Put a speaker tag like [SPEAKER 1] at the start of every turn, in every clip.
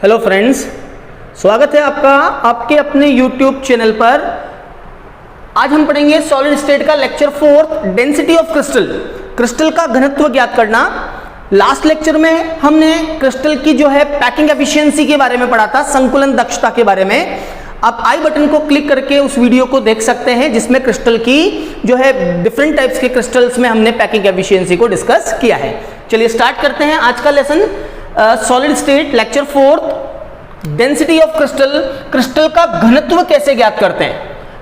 [SPEAKER 1] Hello friends, स्वागत है आपका आपके अपने YouTube चैनल पर। आज हम पढ़ेंगे सॉलिड स्टेट का lecture 4 density of crystal, crystal का घनत्व ज्ञात करना। लास्ट लेक्चर में हमने क्रिस्टल की जो है पैकिंग एफिशिएंसी के बारे में पढ़ा था, संकुलन दक्षता के बारे में। आप आई बटन को क्लिक करके उस वीडियो को देख सकते हैं जिसमें क्रिस्टल की जो है डिफरेंट टाइप्स के क्रिस्टल्स में हमने पैकिंग एफिशिएंसी को डिस्कस किया है। चलिए स्टार्ट करते हैं आज का lesson. Solid state lecture 4 density of crystal, crystal का घनत्व कैसे ज्ञात करते हैं।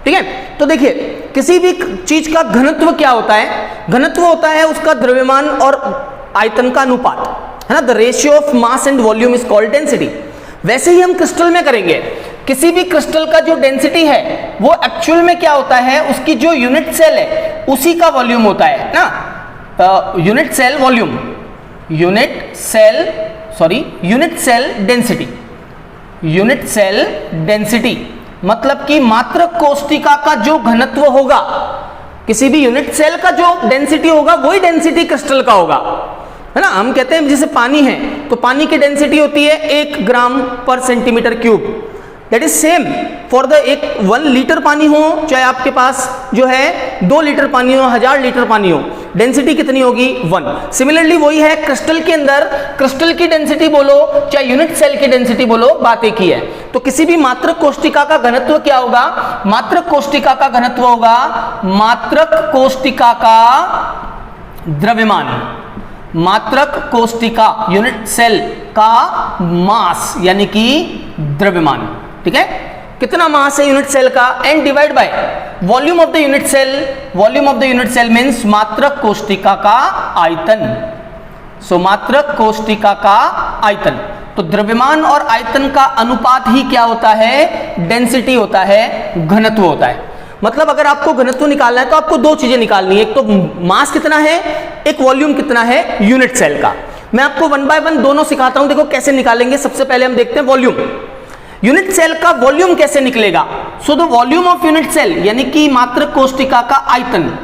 [SPEAKER 1] ठीक है, तो देखिए किसी भी चीज का घनत्व क्या होता है। घनत्व होता है उसका द्रव्यमान और आयतन का अनुपात, है ना। The ratio of mass and volume is called density. वैसे ही हम क्रिस्टल में करेंगे। किसी भी क्रिस्टल का जो डेंसिटी है वो एक्चुअल में क्या होता है, उसकी जो यूनिट सेल है उसी का वॉल्यूम होता है ना। Unit cell volume, unit cell density, unit cell density मतलब कि मात्रक कोष्टिका का जो घनत्व होगा, किसी भी यूनिट सेल का जो डेंसिटी होगा वही डेंसिटी क्रिस्टल का होगा, है ना। हम कहते हैं जैसे पानी है तो पानी की डेंसिटी होती है 1 ग्राम पर centimetre cube. That is same for the 1 litre पानी हो, चाहे आपके पास जो है 2 लीटर पानी हो, 1000 लीटर पानी हो, डेंसिटी कितनी होगी 1। सिमिलरली वही है क्रिस्टल के अंदर, क्रिस्टल की डेंसिटी बोलो चाहे यूनिट सेल की डेंसिटी बोलो, बात एक ही है। तो किसी भी मात्रक कोष्टिका का घनत्व क्या होगा, मात्रक कोष्टिका का घनत्व होगा मात्रक कोष्टिका का द्रव्यमान, मात्रक कोष्टिका यूनिट सेल का मास यानी कि द्रव्यमान। ठीक है, कितना मास है यूनिट सेल का, and divide by volume of the unit cell. Volume of the unit cell means मात्रक कोष्टिका का आयतन। सो मात्रक कोष्टिका का आयतन, तो द्रव्यमान और आयतन का अनुपात ही क्या होता है, डेंसिटी होता है, घनत्व होता है। मतलब अगर आपको घनत्व निकालना है तो आपको 2 चीजें निकालनी है, एक तो मास कितना है, एक वॉल्यूम कितना है यूनिट सेल का। मैं आपको 1 बाय 1 दोनों सिखाता हूं, देखो कैसे निकालेंगे। सबसे पहले हम देखते हैं वॉल्यूम। यूनिट सेल का वॉल्यूम कैसे निकलेगा। So the volume of unit cell यानी कि मात्रक कोष्टिका का आयतन,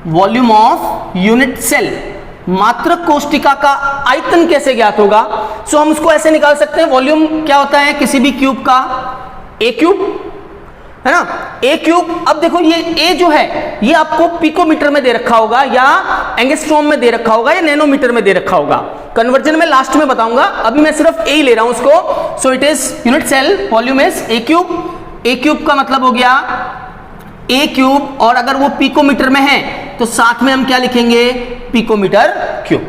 [SPEAKER 1] वॉल्यूम ऑफ यूनिट सेल, मात्रक कोष्टिका का आयतन कैसे ज्ञात होगा। सो हम उसको ऐसे निकाल सकते हैं, वॉल्यूम क्या होता है किसी भी क्यूब का, ए क्यूब, है ना, ए क्यूब। अब देखो ये ए जो है ये आपको पिकोमीटर में दे रखा होगा या एंगस्ट्रॉम में दे रखा होगा या नैनोमीटर में दे रखा होगा। कन्वर्जन में लास्ट में बताऊंगा, अभी मैं सिर्फ ए ही ले रहा हूं उसको। So it is unit cell volume is a cube. A cube का मतलब हो गया ए क्यूब, और अगर वो पिकोमीटर में है तो साथ में हम क्या लिखेंगे, picometre cube.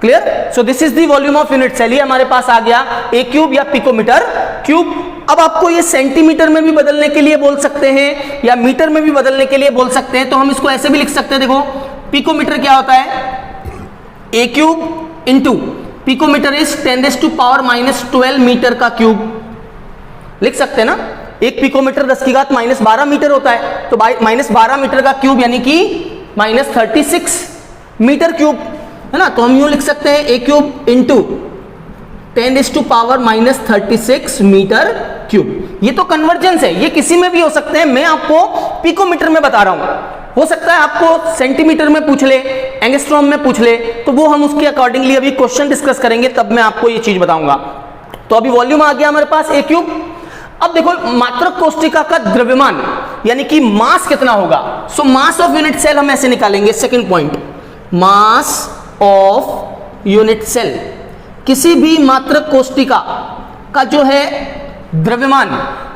[SPEAKER 1] Clear. So this is the volume of unit cell, ये हमारे पास आ गया ए क्यूब या पिकोमीटर क्यूब। अब आपको ये सेंटीमीटर में भी बदलने के लिए बोल सकते हैं या मीटर में भी बदलने के लिए बोल सकते हैं, तो हम इसको ऐसे भी लिख सकते हैं। देखो पिकोमीटर क्या होता है, a cube into picometre is 10⁻⁻12 metre का क्यूब। लिख सकते हैं ना, एक पिकोमीटर 10⁻12 मीटर होता है, तो -12 मीटर का क्यूब यानी कि -36 मीटर क्यूब, है ना। तो हम यूं लिख सकते हैं ए क्यूब इंटू 10⁻36 मीटर क्यूब। ये तो कन्वर्जेंस है, ये किसी में भी हो सकते हैं। मैं आपको पिकोमीटर में बता रहा हूं, हो सकता है आपको सेंटीमीटर में पूछ ले, एंगस्ट्रॉम में पूछ ले, तो वो हम उसके अकॉर्डिंगली अभी क्वेश्चन डिस्कस करेंगे, तब मैं आपको ये चीज बताऊंगा। तो अभी वॉल्यूम आ गया हमारे पास ए क्यूब। अब देखो मात्रक कोष्टिका का द्रव्यमान यानी कि मास कितना होगा। So mass of unit cell हम ऐसे निकालेंगे। Second point, mass of unit cell, किसी भी मात्रक कोष्टिका का जो है द्रव्यमान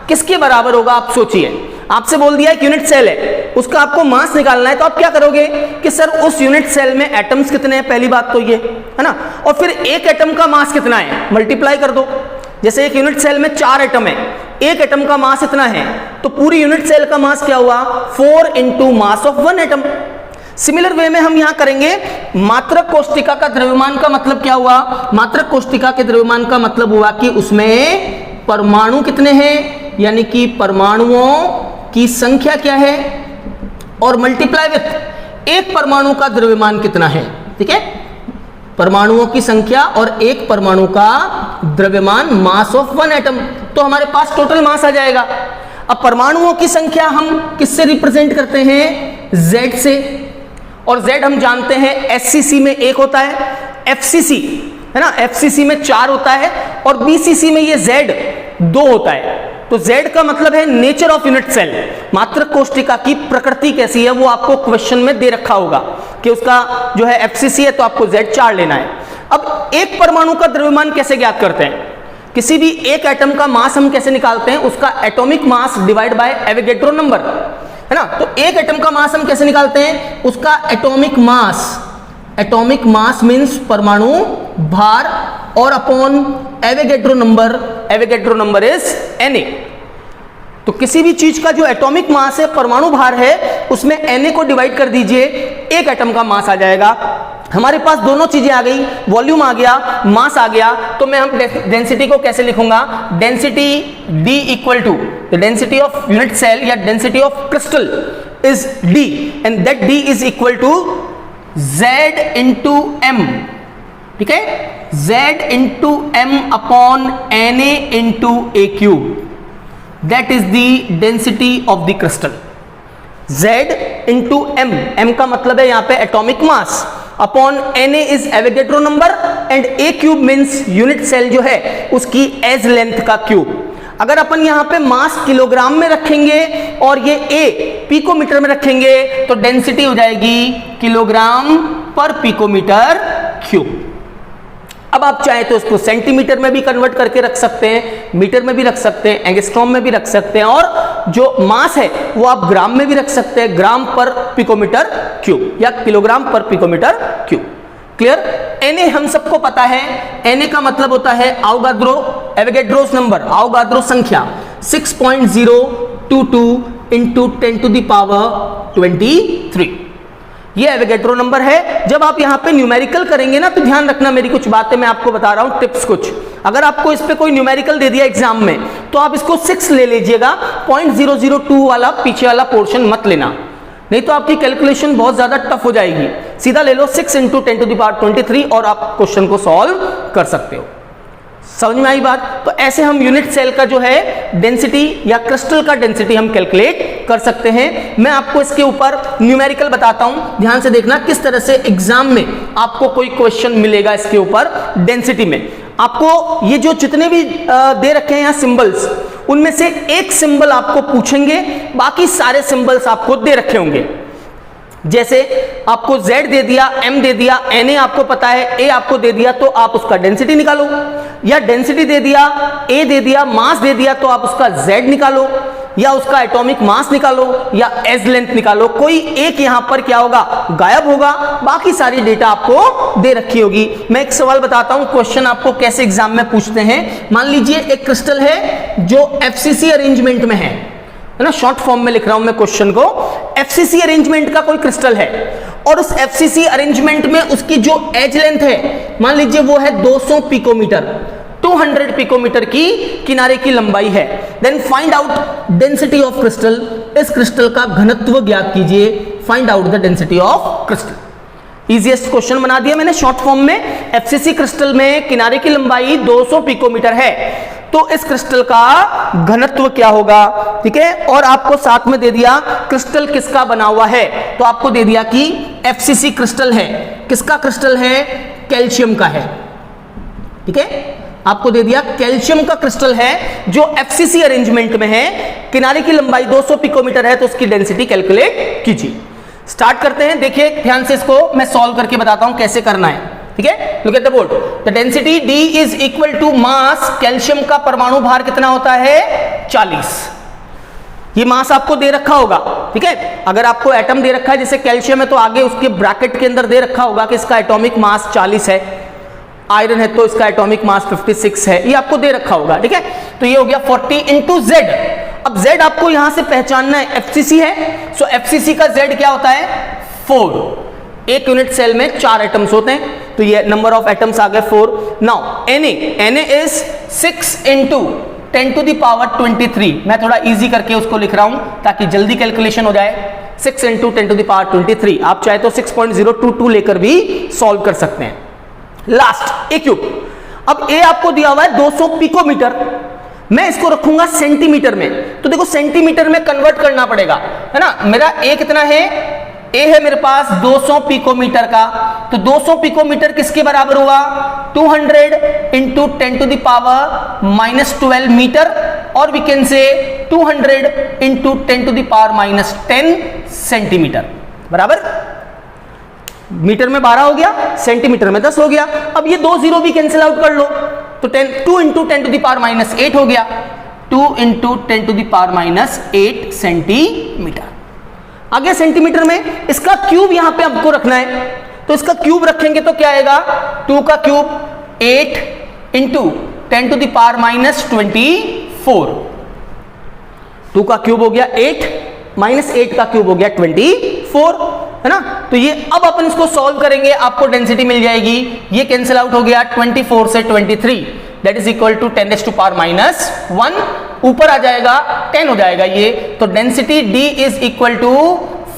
[SPEAKER 1] किसके बराबर होगा। आप सोचिए, आपसे बोल दिया एक यूनिट सेल है, उसका आपको मास निकालना है, तो आप क्या करोगे कि सर उस यूनिट सेल में एटम्स कितने हैं, पहली बात तो ये, है ना, और फिर एक एटम का मास कितना है, मल्टीप्लाई कर दो। जैसे एक यूनिट सेल में 4 एटम है, एक एटम का मास इतना है, तो पूरी यूनिट सेल का मास क्या हुआ, 4 into mass of 1 atom. Similar way में हम यहां करेंगे, मात्रक कोष्टिका का द्रव्यमान का मतलब क्या हुआ, मात्रक कोष्टिका के द्रव्यमान का मतलब हुआ कि उसमें परमाणु कितने हैं, यानी कि परमाणुओं की संख्या क्या है, और मल्टीप्लाई विथ एक परमाणु का द्रव्यमान कितना है। ठीक है, परमाणुओं की संख्या और एक परमाणु का द्रव्यमान, मास ऑफ 1 एटम, तो हमारे पास टोटल मास आ जाएगा। अब परमाणुओं की संख्या हम किससे रिप्रेजेंट करते हैं, Z से, और Z हम जानते हैं SCC में 1 होता है, FCC है ना, एफसीसी में 4 होता है और BCC में ये Z 2 होता है। तो Z का मतलब है नेचर ऑफ यूनिट सेल, मात्रक कोशिका की प्रकृति कैसी है वो आपको क्वेश्चन में दे रखा होगा कि उसका जो है FCC है तो आपको Z 4 लेना है। अब एक परमाणु का द्रव्यमान कैसे ज्ञात करते हैं? किसी भी एक एटम का मास हम कैसे निकालते हैं? उसका atomic mass divide by Avogadro number, है ना। तो एक एटम का मास हम कैसे निकालते हैं? उसका एटॉमिक मास मींस परमाणु भार और upon Avogadro number is Na। तो किसी भी चीज का जो एटॉमिक मास है, परमाणु भार है, उसमें Na को डिवाइड कर दीजिए, एक एटम का मास आ जाएगा। हमारे पास दोनों चीजें आ गई, वॉल्यूम आ गया, मास आ गया। तो मैं हम डेंसिटी को कैसे लिखूंगा? Density D equal to the density of unit cell या density of crystal is D and that D is equal to Z into M, ठीक है, Z into M upon Na into A cube, that is the density of the crystal. Z into M का मतलब है यहां पे atomic mass, upon Na is Avogadro number and A cube means unit cell जो है उसकी as length का cube. अगर अपन यहां पे मास किलोग्राम में रखेंगे और ये A पिकोमीटर में रखेंगे तो डेंसिटी हो जाएगी किलोग्राम पर पिकोमीटर क्यूब। अब आप चाहे तो इसको सेंटीमीटर में भी कन्वर्ट करके रख सकते हैं, मीटर में भी रख सकते हैं, एंगस्ट्रॉम में भी रख सकते हैं, और जो मास है वो आप ग्राम में भी रख सकते हैं, ग्राम पर पिकोमीटर क्यूब या किलोग्राम पर पिकोमीटर क्यूब। क्लियर? Na हम सबको पता है, Na का मतलब होता है एवोगैड्रोस नंबर, आवोगाद्रो संख्या 6.022 इंटू 10 टू द पावर 23। ये एवोगैड्रो नंबर है। जब आप यहां पे न्यूमेरिकल करेंगे ना तो ध्यान रखना, मेरी कुछ बातें मैं आपको बता रहा हूं, टिप्स कुछ। अगर आपको इस पे कोई न्यूमेरिकल दे दिया एग्जाम में तो आप इसको 6 ले लीजिएगा, 0.002 वाला पीछे वाला पोर्शन मत लेना, नहीं तो आपकी कैलकुलेशन बहुत ज्यादा टफ हो जाएगी। सीधा ले लो 6 इंटू 10 टू द पावर 23 और आप क्वेश्चन को सॉल्व कर सकते हो। समझ में आई बात? तो ऐसे हम यूनिट सेल का जो है डेंसिटी या क्रिस्टल का डेंसिटी हम कैलकुलेट कर सकते हैं। मैं आपको इसके ऊपर न्यूमेरिकल बताता हूं, ध्यान से देखना किस तरह से एग्जाम में आपको कोई क्वेश्चन मिलेगा इसके ऊपर डेंसिटी में। आपको ये जो जितने भी दे रखे हैं यहाँ सिंबल्स, उनमें से एक सिंबल आपको पूछेंगे, बाकी सारे सिंबल्स आपको दे रखे होंगे। जैसे आपको Z दे दिया, M दे दिया, Na आपको पता है, A आपको दे दिया, तो आप उसका डेंसिटी निकालो, या डेंसिटी दे दिया, A दे दिया, मास दे दिया, तो आप उसका Z निकालो, या उसका एटॉमिक मास निकालो, या एज लेंथ निकालो। कोई एक यहां पर क्या होगा? गायब होगा, बाकी सारी डेटा आपको दे रखी होगी। मैं एक सवाल बताता हूं, क्वेश्चन आपको कैसे एग्जाम में पूछते हैं। मान लीजिए एक क्रिस्टल है जो FCC अरेंजमेंट में है ना, शॉर्ट फॉर्म में लिख रहा हूं मैं क्वेश्चन को। FCC अरेंजमेंट का कोई क्रिस्टल है और उस FCC अरेंजमेंट में उसकी जो एज लेंथ है, मान लीजिए वो है 200 पिकोमीटर, 200 पिकोमीटर की किनारे की लंबाई है। Then find out density of crystal, इस क्रिस्टल का घनत्व ज्ञात कीजिए। Find out the density of crystal. Easiest question बना दिया मैंने शॉर्ट फॉर्म में। FCC क्रिस्टल में किनारे की लंबाई 200 पिकोमीटर है, तो इस क्रिस्टल का घनत्व क्या होगा? ठीक है, और आपको साथ में दे दिया क्रिस्टल किसका बना हुआ है, तो आपको दे दिया कि FCC क्रिस्टल है। किसका क्रिस्टल है? कैल्शियम का है। ठीक है, आपको दे दिया कैल्शियम का क्रिस्टल है जो FCC अरेंजमेंट में है, किनारे की लंबाई 200 पिकोमीटर है, तो उसकी डेंसिटी कैलकुलेट कीजिए। स्टार्ट करते हैं, देखिए ध्यान से, इसको मैं सॉल्व करके बताता हूं कैसे करना है। ठीक है, look at the board. The density D is equal to mass, calcium का परमाणु भार कितना होता है? 40। ये मास आपको दे रखा होगा। ठीक है, अगर आपको एटम दे रखा है जैसे कैल्शियम है तो आगे उसके ब्रैकेट के अंदर दे रखा होगा कि इसका एटॉमिक मास 40 है, आयरन है तो इसका एटॉमिक मास 56 है, ये आपको दे रखा होगा। ठीक है, तो ये हो गया 40 इंटू Z। अब Z आपको यहां से पहचानना है, FCC है, सो FCC का Z क्या होता है? 4। एक यूनिट सेल में 4 एटम्स होते हैं, तो ये नंबर ऑफ एटम्स आ गए 4। Now Na is 6 into 10 to the power 23। मैं थोड़ा इजी करके उसको लिख रहा हूं ताकि जल्दी कैलकुलेशन हो जाए। 6 इंटू 10 टू द पावर 23। आप चाहे तो 6.022 लेकर भी सॉल्व कर सकते हैं। Last A cube. अब A आपको दिया हुआ है 200 पिकोमीटर, मैं इसको रखूंगा सेंटीमीटर में, तो देखो सेंटीमीटर में कन्वर्ट करना पड़ेगा, है ना। मेरा A कितना है? ए है मेरे पास 200 पिकोमीटर का, तो 200 पिकोमीटर किसके बराबर हुआ? 200 into 10 to the power minus 12 metre, और we can say 200 into 10 to the power minus 10 centimetre, बराबर। मीटर में 12 हो गया, सेंटीमीटर में 10 हो गया। अब ये 2 जीरो भी कैंसिल आउट कर लो, तो 2 into 10 to the power minus 8 हो गया, 2 into 10 to the power minus 8 centimetre. आगे सेंटीमीटर में इसका क्यूब यहां पे आपको रखना है, तो इसका क्यूब रखेंगे तो क्या आएगा? 2 का cube 8 into 10 to the power minus 24, 2 का क्यूब हो गया 8 माइनस 8 का क्यूब हो गया 24, है ना। तो ये अब अपन इसको सॉल्व करेंगे, आपको डेंसिटी मिल जाएगी, ये कैंसिल आउट हो गया 24 से 23, that is equal to 10 to power minus 1, ऊपर आ जाएगा 10 हो जाएगा ये, तो density D is equal to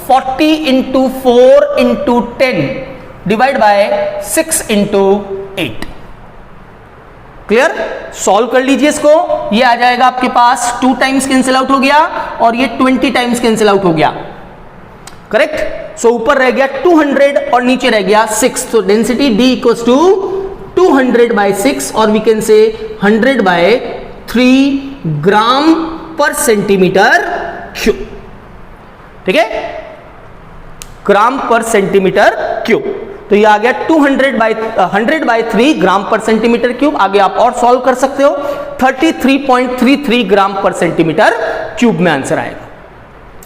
[SPEAKER 1] 40 into 4 into 10 divide by 6 into 8। Clear? Solve कर लीजिए इसको, ये आ जाएगा आपके पास 2 टाइम्स कैंसिल आउट हो गया और ये 20 टाइम्स कैंसिल आउट हो गया, करेक्ट। सो ऊपर रह गया 200 और नीचे रह गया 6, तो density D equals to 200 by 6, और वी कैन से 100 बाय 3 ग्राम पर सेंटीमीटर क्यूब, ठीक है, ग्राम पर सेंटीमीटर क्यूब। तो ये आ गया 100 बाय 3 ग्राम पर सेंटीमीटर क्यूब। आगे आप और सॉल्व कर सकते हो, 33.33 ग्राम पर सेंटीमीटर क्यूब में आंसर आएगा।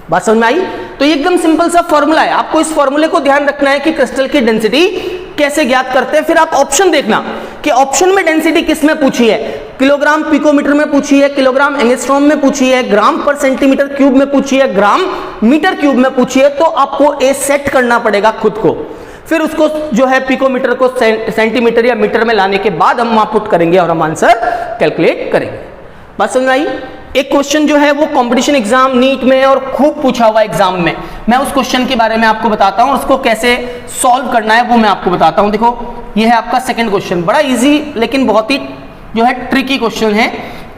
[SPEAKER 1] बात समझ में आई? तो ये एकदम सिंपल सा फॉर्मूला है, आपको इस फॉर्मूले को ध्यान रखना है कि क्रिस्टल की डेंसिटी कैसे ज्ञात करते हैं। फिर आप ऑप्शन देखना कि ऑप्शन में डेंसिटी किस में पूछी है, किलोग्राम पिकोमीटर में पूछी है, किलोग्राम एंगस्ट्रॉम में पूछी है, ग्राम पर सेंटीमीटर क्यूब में पूछी है, ग्राम मीटर क्यूब में पूछी है, तो आपको ए सेट करना पड़ेगा खुद को। फिर उसको जो है पिकोमीटर को सेंटीमीटर या मीटर में लाने के बाद हम वहां पुट करेंगे और हम आंसर कैलकुलेट करेंगे। बात समझ में आई? एक क्वेश्चन जो है वो कंपटीशन एग्जाम नीट में और खूब पूछा हुआ एग्जाम में, मैं उस क्वेश्चन के बारे में आपको बताता हूं, उसको कैसे सॉल्व करना है वो मैं आपको बताता हूं। देखो ये है आपका सेकंड क्वेश्चन, बड़ा इजी लेकिन बहुत ही जो है ट्रिकी क्वेश्चन है।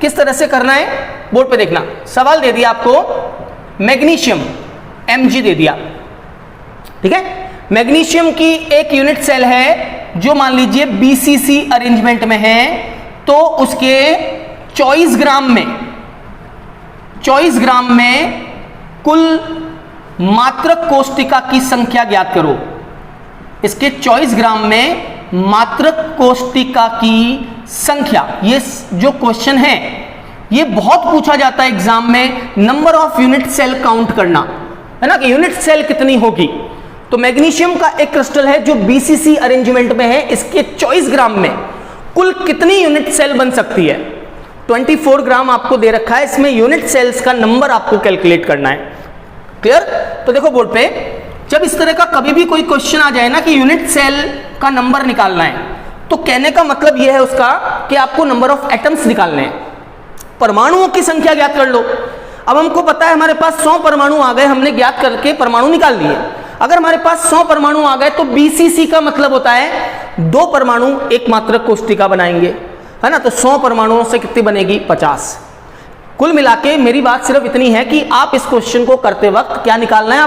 [SPEAKER 1] किस तरह से करना है बोर्ड पे देखना। सवाल दे दिया आपको मैग्नीशियम Mg दे दिया, ठीक है। मैग्नीशियम की एक यूनिट सेल है जो मान लीजिए BCC अरेंजमेंट में है, तो उसके 24 ग्राम में कुल मात्रक कोष्टिका की संख्या ज्ञात करो। इसके 24 ग्राम में मात्रक कोष्टिका की संख्या, ये जो क्वेश्चन है ये बहुत पूछा जाता है एग्जाम में, number of unit cell count करना, है ना, कि यूनिट सेल कितनी होगी। तो मैग्नीशियम का एक क्रिस्टल है जो BCC अरेंजमेंट में है, इसके 24 ग्राम में कुल कितनी यूनिट सेल बन सकती है। 24 ग्राम आपको दे रखा है, इसमें यूनिट सेल्स का नंबर आपको कैलकुलेट करना है। क्लियर? तो देखो बोर्ड पे, जब इस तरह का कभी भी कोई क्वेश्चन आ जाए ना कि यूनिट सेल का नंबर निकालना है, तो कहने का मतलब यह है उसका कि आपको नंबर ऑफ एटम्स निकालने हैं, परमाणुओं की संख्या ज्ञात कर लो। अब हमको पता है हमारे पास 100 परमाणु आ गए, हमने ज्ञात करके परमाणु निकाल लिए। अगर हमारे पास 100 परमाणु आ गए तो BCC का मतलब होता है 2 परमाणु एक मात्रक कोष्टिका बनाएंगे, है ना। तो 100 परमाणुओं से कितनी बनेगी? 50। कुल मिलाके मेरी बात सिर्फ इतनी है कि आप इस क्वेश्चन को करते वक्त क्या निकालना है,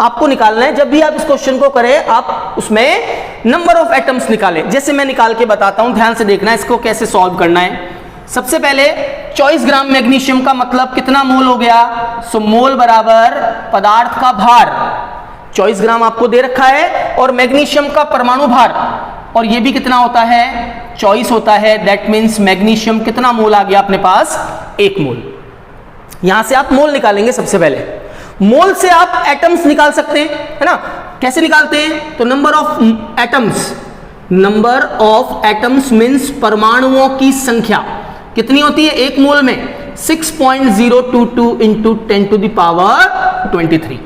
[SPEAKER 1] आपको निकालना है, जब भी आप इस क्वेश्चन को करें आप उसमें नंबर ऑफ एटम्स निकालें। जैसे मैं निकाल के बताता हूं, ध्यान से देखना इसको कैसे सॉल्व करना है। सबसे पहले 24 ग्राम मैग्नीशियम का मतलब कितना मोल हो गया? सो मोल बराबर पदार्थ का भार, 24 ग्राम आपको दे रखा है, और मैग्नीशियम का परमाणु भार, और ये भी कितना होता है? 24 होता है। दैट मीन्स मैग्नीशियम कितना मोल आ गया अपने पास? 1 मोल। यहां से आप मोल निकालेंगे। सबसे पहले मोल से आप एटम्स निकाल सकते हैं, है ना। कैसे निकालते हैं? तो नंबर ऑफ एटम्स मीन्स परमाणुओं की संख्या कितनी होती है 1 मोल में? 6.022 इंटू 10 टू द पावर 23।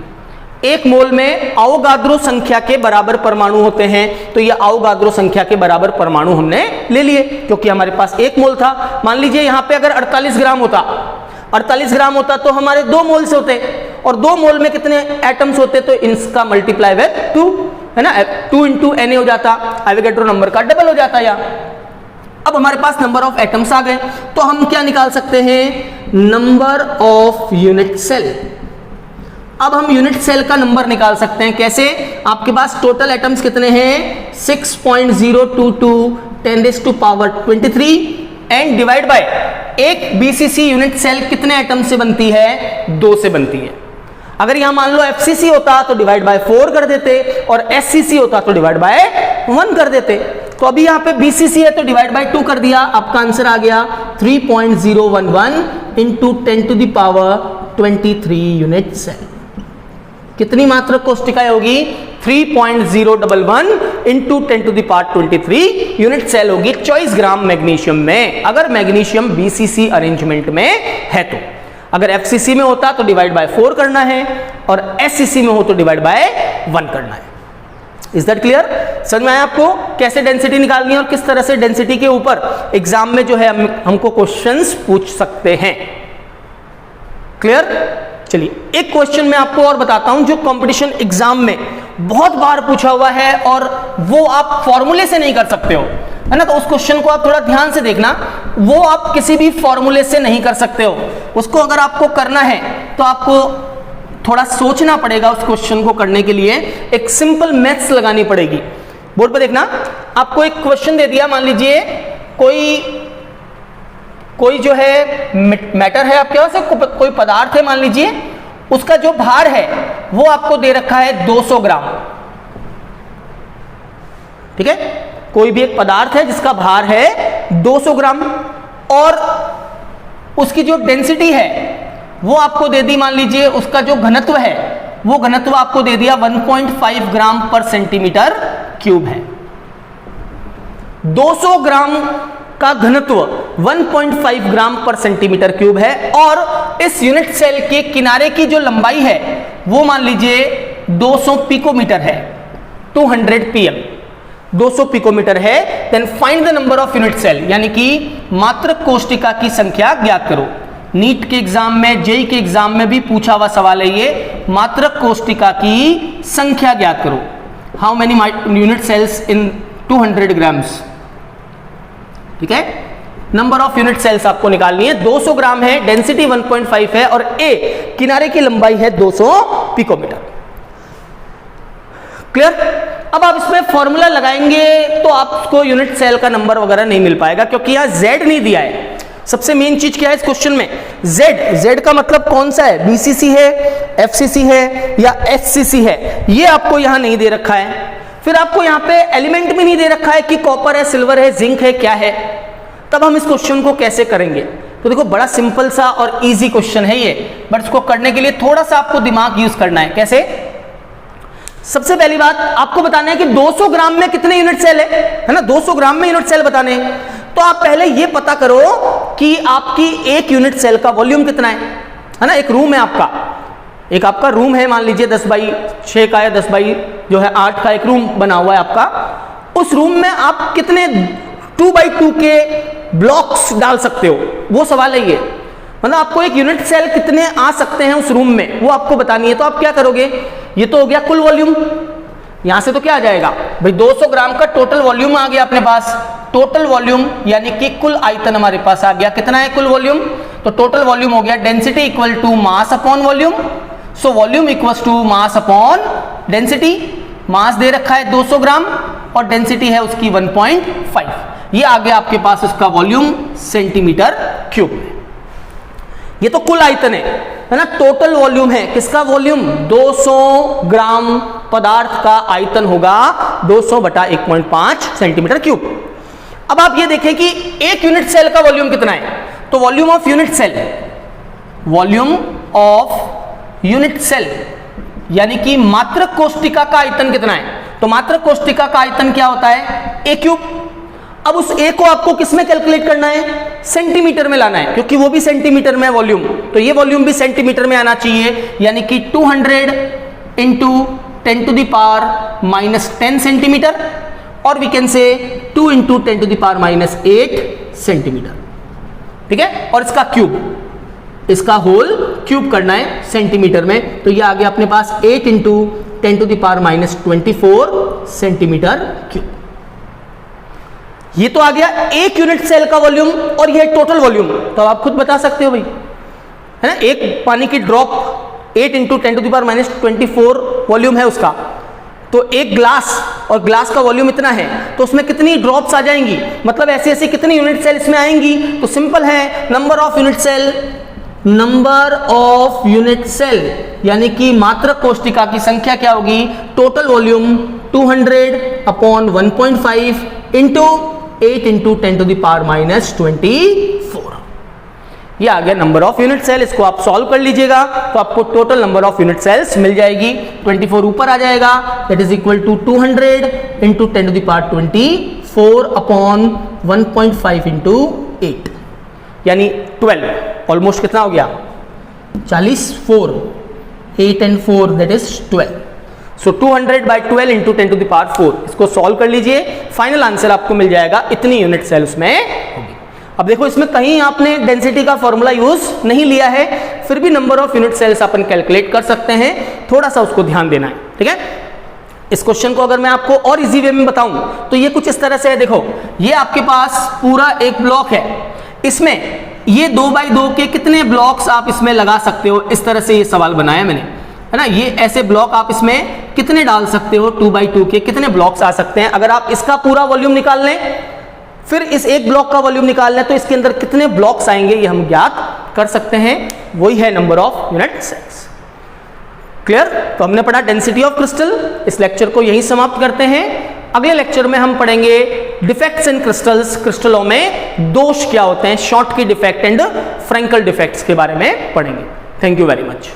[SPEAKER 1] 1 मोल में अवोगाद्रो संख्या के बराबर परमाणु होते हैं, तो ये अवोगाद्रो संख्या के बराबर परमाणु हमने ले लिए क्योंकि हमारे पास 1 मोल था। मान लीजिए यहां पे अगर 48 ग्राम होता तो हमारे 2 मोल से होते, और 2 मोल में कितने एटम्स होते? तो इसका मल्टीप्लाई विद 2, है ना, 2 इंटू Na हो जाता, एवोगाड्रो नंबर का डबल हो जाता। या अब हमारे पास नंबर ऑफ एटम्स आ गए, तो हम क्या निकाल सकते हैं? Number of unit cell. अब हम यूनिट सेल का नंबर निकाल सकते हैं। कैसे? आपके पास टोटल एटम्स कितने हैं? 6.022 10⁻23 एंड डिवाइड बाय एक बीसीसी यूनिट सेल कितने एटम से बनती है? 2 से बनती है। अगर यहां मान लो एफसीसी होता तो डिवाइड बाय 4 कर देते और एससीसी होता तो डिवाइड बाय 1 कर देते। तो अभी यहां पे बीसीसी है तो डिवाइड बाय 2 कर दिया, आपका आंसर आ गया 3.011 इंटू 10⁻23 यूनिट सेल। कितनी मात्रक कोष्टिकाएं होगी? 3.011 इंटू 10⁻23 यूनिट सेल होगी 24 ग्राम मैग्नीशियम में, अगर मैग्नीशियम बीसीसी अरेंजमेंट में है तो। अगर एफसीसी में होता तो डिवाइड बाय 4 करना है और एससीसी में हो तो डिवाइड बाय 1 करना है। Is that clear? समझ में आया आपको कैसे डेंसिटी निकालनी है और किस तरह से डेंसिटी के ऊपर एग्जाम में जो है हमको क्वेश्चंस पूछ सकते हैं। क्लियर? चलिए एक क्वेश्चन मैं आपको और बताता हूं जो कंपटीशन एग्जाम में बहुत बार पूछा हुआ है और वो आप फॉर्मूले से नहीं कर सकते हो, है ना। तो उस क्वेश्चन को आप थोड़ा ध्यान से देखना, वो आप किसी भी फॉर्मूले से नहीं कर सकते हो। उसको अगर आपको करना है तो आपको थोड़ा सोचना पड़ेगा। उस क्वेश्चन को करने के लिए एक सिंपल मैथ्स लगानी पड़ेगी। बोर्ड पर देखना, आपको एक क्वेश्चन दे दिया, मान लीजिए कोई जो है मैटर है आपके पास, कोई पदार्थ है मान लीजिए, उसका जो भार है वो आपको दे रखा है 200 ग्राम। ठीक है, कोई भी एक पदार्थ है जिसका भार है 200 ग्राम और उसकी जो डेंसिटी है वो आपको दे दी, मान लीजिए उसका जो घनत्व है वो घनत्व आपको दे दिया 1.5 ग्राम पर सेंटीमीटर क्यूब है। 200 ग्राम का घनत्व 1.5 ग्राम पर सेंटीमीटर क्यूब है और इस यूनिट सेल के किनारे की जो लंबाई है वो मान लीजिए 200 पिकोमीटर है, 200 pm 200 पिकोमीटर है। Then find the number of unit cell, यानी कि मात्रक कोष्टिका की संख्या ज्ञात करो। नीट के एग्जाम में, जेई के एग्जाम में भी पूछा हुआ सवाल है ये, मात्रक कोष्टिका की संख्या ज्ञात करो। How many unit cells in 200 grams. ठीक है, नंबर ऑफ यूनिट सेल्स आपको निकालनी है। 200 ग्राम है, डेंसिटी 1.5 है और ए किनारे की लंबाई है 200 पिकोमीटर। क्लियर? अब आप इसमें फॉर्मूला लगाएंगे तो आपको यूनिट सेल का नंबर वगैरह नहीं मिल पाएगा क्योंकि यहां जेड नहीं दिया है। सबसे मेन चीज क्या है इस क्वेश्चन में? जेड का मतलब कौन सा है? बीसीसी है, एफसीसी है या एससीसी है, ये आपको यहां नहीं दे रखा है। फिर आपको यहां पे एलिमेंट भी नहीं दे रखा है कि कॉपर है, सिल्वर है, जिंक है, क्या है। तब हम इस क्वेश्चन को कैसे करेंगे? तो देखो बड़ा सिंपल सा और इजी क्वेश्चन है ये, बट इसको करने के लिए थोड़ा सा आपको दिमाग यूज करना है। कैसे? सबसे पहली बात आपको बताना है कि 200 ग्राम में कितने यूनिट सेल है ना। 200 ग्राम में यूनिट सेल बताने हैं तो आप पहले ये पता करो कि आपकी एक यूनिट सेल का वॉल्यूम कितना है ना। एक रूम है आपका, एक आपका रूम है, मान लीजिए 10x6 का या 10x8 का एक रूम बना हुआ है आपका। उस रूम में आप कितने 2x2 के ब्लॉक्स डाल सकते हो, वो सवाल है ये। मतलब आपको एक यूनिट सेल कितने आ सकते हैं उस रूम में, वो आपको बतानी है। तो आप क्या करोगे? ये तो हो गया कुल वॉल्यूम, यहां से तो क्या आ जाएगा भाई, 200 ग्राम का टोटल वॉल्यूम आ गया अपने पास। टोटल वॉल्यूम यानी कि कुल आयतन हमारे पास आ गया। कितना है कुल वॉल्यूम? तो टोटल वॉल्यूम हो गया density equal to mass upon volume. So volume equals to mass upon density. Mass दे रखा है 200 ग्राम और डेंसिटी है उसकी 1.5। ये आ गया आपके पास उसका वॉल्यूम सेंटीमीटर क्यूब में। ये तो कुल आयतन है ना। टोटल वॉल्यूम है किसका? वॉल्यूम 200 ग्राम पदार्थ का आयतन होगा 200 बटा 1.5 सेंटीमीटर क्यूब। अब आप ये देखें कि एक यूनिट सेल का वॉल्यूम कितना है। तो volume of unit cell, volume of unit cell यानी कि मात्रक कोष्टिका का आयतन कितना है। तो मात्रक कोष्टिका का आयतन क्या होता है? A cube. अब उस ए को आपको किस में कैलकुलेट करना है? सेंटीमीटर में लाना है, क्योंकि वो भी सेंटीमीटर में वॉल्यूम, तो ये वॉल्यूम भी सेंटीमीटर में आना चाहिए। यानी कि 200 इंटू 10⁻⁻10 सेंटीमीटर और वी कैन से 2 इंटू 10⁻⁻8 सेंटीमीटर। ठीक है, और इसका क्यूब, इसका होल क्यूब करना है सेंटीमीटर में। तो ये आ गया अपने पास 8 इंटू 10⁻24 सेंटीमीटर क्यूब। ये तो आ गया एक यूनिट सेल का वॉल्यूम और ये टोटल वॉल्यूम। तो आप खुद बता सकते हो भाई, है ना। एक पानी की ड्रॉप 8 इंटू 10⁻24 वॉल्यूम है उसका, तो एक ग्लास और ग्लास का वॉल्यूम इतना है, तो उसमें कितनी ड्रॉप्स आ जाएंगी, मतलब ऐसे ऐसे कितनी यूनिट सेल इसमें आएंगी। तो सिंपल है, नंबर ऑफ यूनिट सेल यानी कि मात्रक कोष्टिका की संख्या क्या होगी, टोटल वॉल्यूम 200/1.5 इंटू 8 इंटू 10⁻24। ये आ गया नंबर ऑफ यूनिट सेल। इसको आप सॉल्व कर लीजिएगा तो आपको total number of unit cells मिल जाएगी। 24 ऊपर आ जाएगा, that is equal to 200 into 10⁻24/1.5 into 8 यानी 12, ऑलमोस्ट कितना हो गया 40, 4, 8 and 4 that is 12। So 200/12 into 10⁻4, इसको सॉल्व कर लीजिए, फाइनल आंसर आपको मिल जाएगा, इतनी यूनिट सेल उसमें होगी। अब देखो इसमें कहीं आपने डेंसिटी का फॉर्मूला यूज नहीं लिया है, फिर भी नंबर ऑफ यूनिट सेल्स अपन कैलकुलेट कर सकते हैं, थोड़ा सा उसको ध्यान देना है, ठीक है। इस क्वेश्चन को अगर मैं आपको और इजी वे में बताऊं तो ये कुछ इस तरह से है। देखो ये आपके पास पूरा एक ब्लॉक है, इसमें ये 2x2 के कितने ब्लॉक्स आप इसमें लगा सकते हो, इस तरह से ये सवाल बनाया मैंने, है ना। ये ऐसे ब्लॉक आप इसमें कितने डाल सकते हो, 2x2 के कितने ब्लॉक्स आ सकते हैं। अगर आप इसका पूरा वॉल्यूम निकाल लें, फिर इस एक ब्लॉक का वॉल्यूम निकाल लें, तो इसके अंदर कितने ब्लॉक्स आएंगे ये हम ज्ञात कर सकते हैं, वही है number of unit cells. Clear. तो हमने पढ़ा डेंसिटी ऑफ क्रिस्टल, इस लेक्चर को यहीं समाप्त करते हैं। अगले लेक्चर में हम पढ़ेंगे डिफेक्ट्स इन क्रिस्टल्स, क्रिस्टलों में दोष क्या होते हैं, Schottky defect and Frenkel defects के बारे में पढ़ेंगे। Thank you very much.